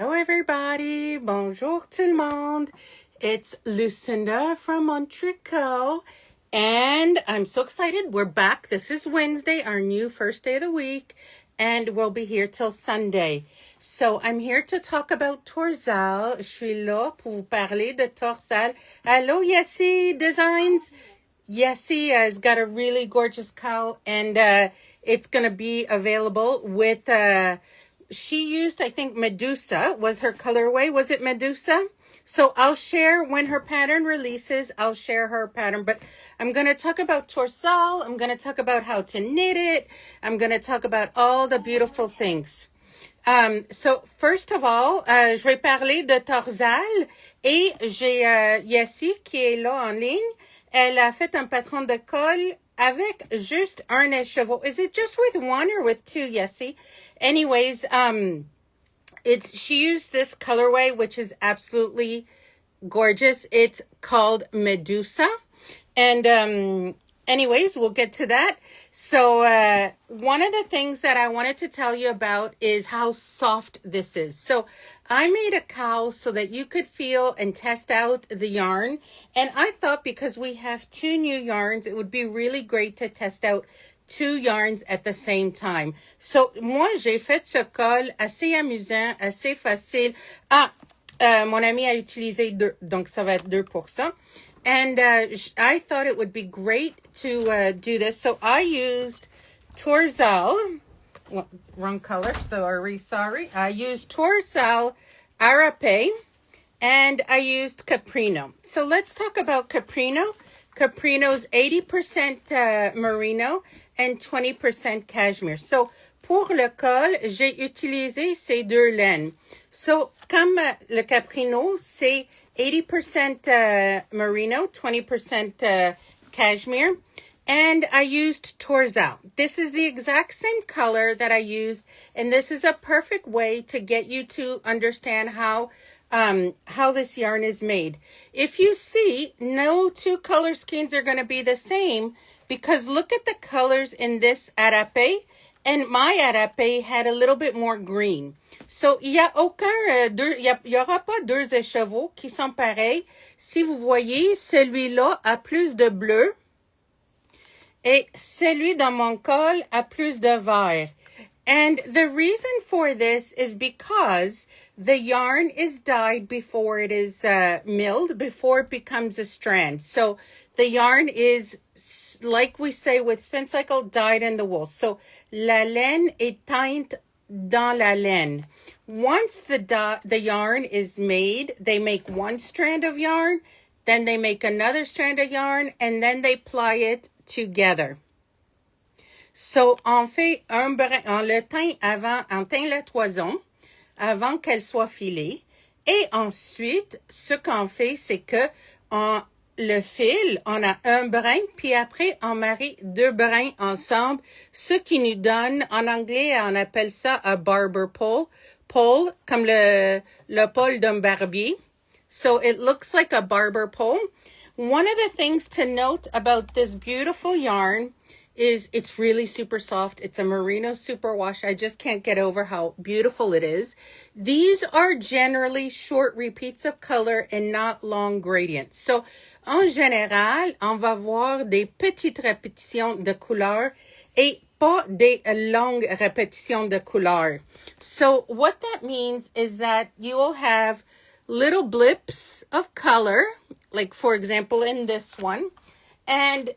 Hello, everybody. Bonjour, tout le monde. It's Lucinda from Montreal, and I'm so excited. We're back. This is Wednesday, our new first day of the week, and we'll be here till Sunday. So I'm here to talk about Torzal. Je suis là pour vous parler de Torzal. Hello, Yessie Designs. Yessie has got a really gorgeous cowl, and it's going to be available with... she used, I think, Medusa was her colorway. Was it Medusa? So I'll share when her pattern releases. I'll share her pattern. But I'm going to talk about Torzal. I'm going to talk about how to knit it. I'm going to talk about all the beautiful things. So first of all, je vais parler de Torzal. Et j'ai Yessie qui est là en ligne. Elle a fait un patron de colle avec juste un écheveau. Is it just with one or with two, Yessie? Anyways, she used this colorway, which is absolutely gorgeous. It's called Medusa. And, anyways, we'll get to that. So, one of the things that I wanted to tell you about is how soft this is. So, I made a cowl so that you could feel and test out the yarn. And I thought because we have two new yarns, it would be really great to test out two yarns at the same time. So, moi, j'ai fait ce col assez amusant, assez facile. Mon ami a utilisé deux, donc ça va être deux pour ça. And I thought it would be great to do this. So, I used Torzal. Well, wrong color, sorry. I used Torzal Arape, and I used Caprino. So, let's talk about Caprino. Caprino's 80% merino and 20% cashmere. So, pour le col, j'ai utilisé ces deux laines. So, comme le Caprino, c'est 80% merino, 20% cashmere. And I used Torzal. This is the exact same color that I used. And this is a perfect way to get you to understand how this yarn is made. If you see, no two color schemes are going to be the same because look at the colors in this arape, and my arape had a little bit more green. So, il y aura pas deux écheveaux qui sont pareils. Si vous voyez, celui-là a plus de bleu et celui dans mon col a plus de vert. And the reason for this is because the yarn is dyed before it is milled, before it becomes a strand. So the yarn is, like we say with spin cycle, dyed in the wool. So la laine est teinte dans la laine. Once the yarn is made, they make one strand of yarn, then they make another strand of yarn, and then they ply it together. So, on fait un brin, on le teint on teint la toison avant qu'elle soit filée. Et ensuite, ce qu'on fait, c'est que on le file, on a un brin, puis après, on marie deux brins ensemble, ce qui nous donne, en anglais, on appelle ça un barber pole, comme le pole d'un barbier. So, it looks like a barber pole. One of the things to note about this beautiful yarn is it's really super soft. It's a merino superwash. I just can't get over how beautiful it is. These are generally short repeats of color and not long gradients. So, en général, on va voir des petites répétitions de couleurs et pas des longues répétitions de couleurs. So, what that means is that you will have little blips of color, like for example in this one, and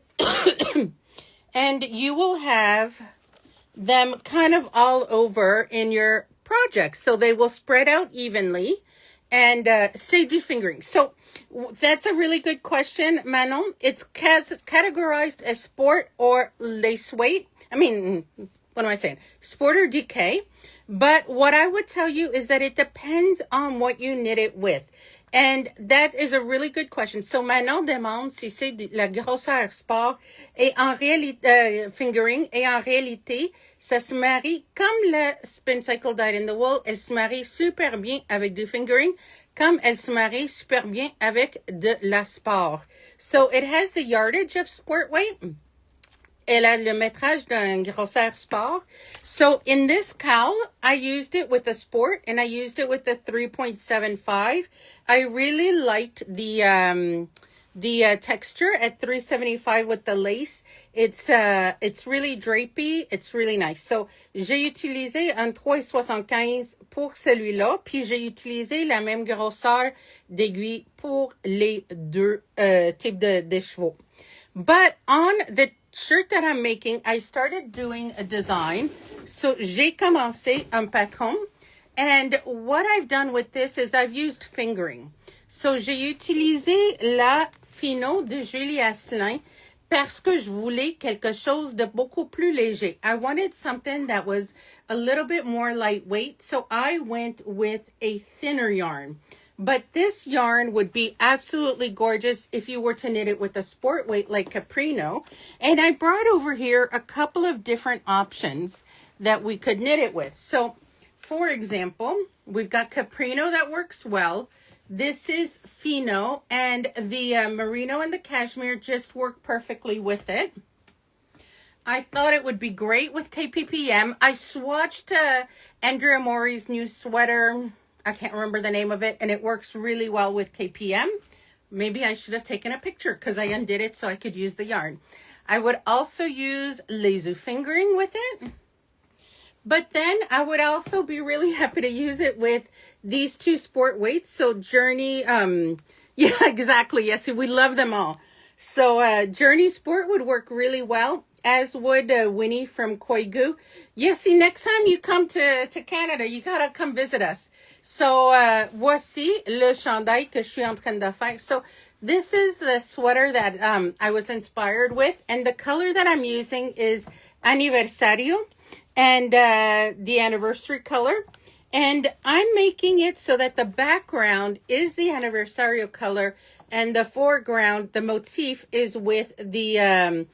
and you will have them kind of all over in your project. So they will spread out evenly. And c'est du fingering. So that's a really good question, Manon. It's categorized as sport or lace weight. I mean, what am I saying? Sport or DK. But what I would tell you is that it depends on what you knit it with. And that is a really good question. So, Manon demande si c'est de la grosseur sport et en réalité, fingering, et en réalité, ça se marie comme le spin cycle dyed in the wool. Elle se marie super bien avec du fingering, comme elle se marie super bien avec de la sport. So, it has the yardage of sport weight. elle a le métrage d'un grosseur sport. So in this cowl, I used it with the sport and I used it with the 3.75. I really liked the texture at 375 with the lace. It's really drapey. It's really nice. So, j'ai utilisé un 3,75 pour celui-là, puis j'ai utilisé la même grosseur d'aiguille pour les deux types de chevaux. But on the shirt that I'm making, I started doing a design. So, j'ai commencé un patron. And what I've done with this is I've used fingering. So, j'ai utilisé la Fino de Julie Asselin parce que je voulais quelque chose de beaucoup plus léger. I wanted something that was a little bit more lightweight, so I went with a thinner yarn. But this yarn would be absolutely gorgeous if you were to knit it with a sport weight like Caprino. And I brought over here a couple of different options that we could knit it with. So, for example, we've got Caprino that works well. This is Fino, and the merino and the cashmere just work perfectly with it. I thought it would be great with KPPM. I swatched Andrea Mori's new sweater. I can't remember the name of it, and it works really well with KPM. Maybe I should have taken a picture because I undid it so I could use the yarn. I would also use laser fingering with it. But then I would also be really happy to use it with these two sport weights. So Journey, yeah, exactly. Yes, we love them all. So Journey Sport would work really well, as would Winnie from Koigu. Yes, see, next time you come to Canada, you gotta come visit us. So voici le chandail que je suis en train de faire. So this is the sweater that I was inspired with. And the color that I'm using is Aniversario. And the anniversary color. And I'm making it so that the background is the anniversario color and the foreground, the motif, is with the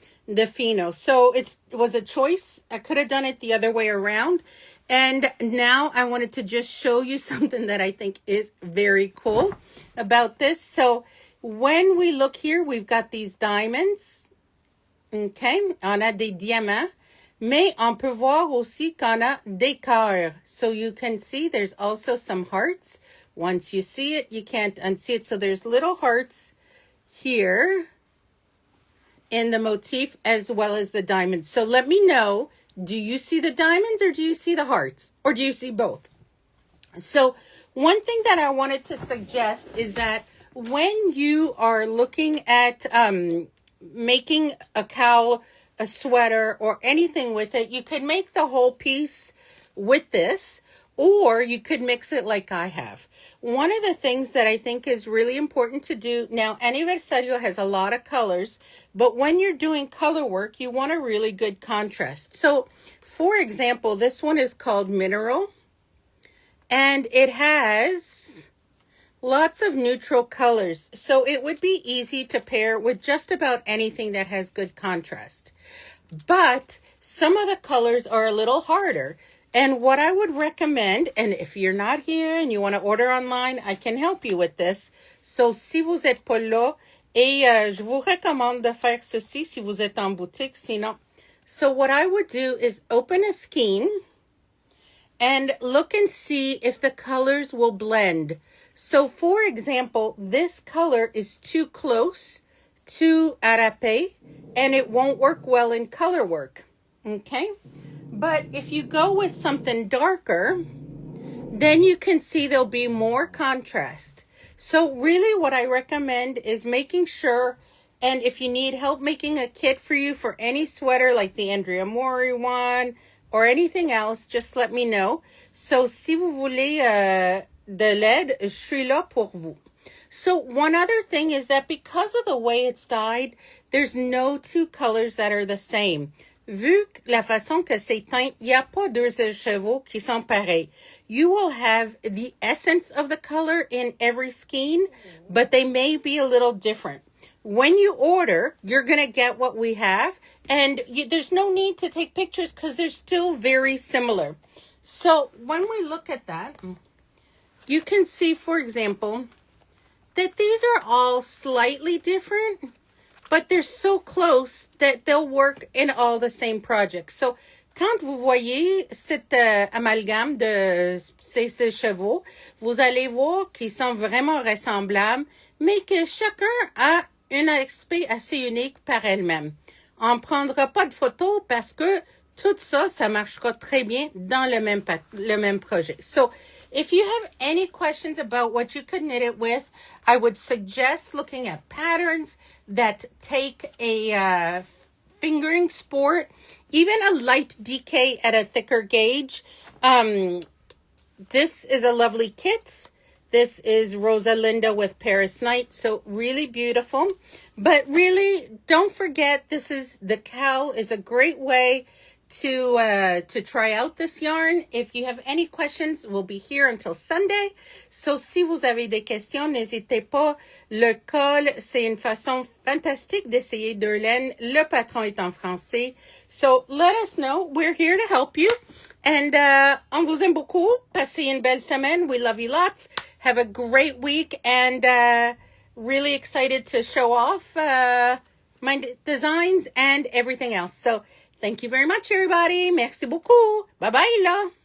Fino. So it was a choice. I could have done it the other way around. And now I wanted to just show you something that I think is very cool about this. So when we look here, we've got these diamonds. Okay, on a des diamants. Mais on peut voir aussi qu'on a des cœurs. So you can see there's also some hearts. Once you see it, you can't unsee it. So there's little hearts here in the motif as well as the diamonds. So let me know, do you see the diamonds or do you see the hearts? Or do you see both? So one thing that I wanted to suggest is that when you are looking at making a cowl, a sweater, or anything with it, you could make the whole piece with this, or you could mix it like I have. One of the things that I think is really important to do, now Aniversario has a lot of colors, but when you're doing color work, you want a really good contrast. So, for example, this one is called Mineral, and it has lots of neutral colors. So it would be easy to pair with just about anything that has good contrast. But some of the colors are a little harder. And what I would recommend, and if you're not here and you want to order online, I can help you with this. So si vous êtes pas là, et je vous recommande de faire ceci si vous êtes en boutique, sinon. So what I would do is open a skein and look and see if the colors will blend. So, for example, this color is too close to Arape, and it won't work well in color work, okay? But if you go with something darker, then you can see there'll be more contrast. So, really what I recommend is making sure, and if you need help making a kit for you for any sweater, like the Andrea Mori one, or anything else, just let me know. So, si vous voulez de l'aide, je suis là pour vous. So one other thing is that because of the way it's dyed, there's no two colors that are the same. Vu la façon que c'est teint, il n'y a pas deux chevaux qui sont pareils. You will have the essence of the color in every skein, but they may be a little different. When you order, you're going to get what we have, and there's no need to take pictures because they're still very similar. So when we look at that, you can see, for example, that these are all slightly different, but they're so close that they'll work in all the same projects. So, quand vous voyez cet amalgame de ces chevaux, vous allez voir qu'ils sont vraiment ressemblables, mais que chacun a un aspect assez unique par elle-même. On ne prendra pas de photos parce que tout ça, ça marchera très bien dans le même projet. So, if you have any questions about what you could knit it with, I would suggest looking at patterns that take a fingering sport, even a light DK at a thicker gauge. This is a lovely kit. This is Rosalinda with Paris Night. So really beautiful. But really, don't forget, the cowl is a great way to try out this yarn. If you have any questions, we'll be here until Sunday. So si vous avez des questions, n'hésitez pas. Le col, c'est une façon fantastique d'essayer deux laines. Le patron est en français. So let us know. We're here to help you. And on vous aime beaucoup. Passez une belle semaine. We love you lots. Have a great week. And really excited to show off my designs and everything else. So thank you very much, everybody. Merci beaucoup. Bye-bye, là.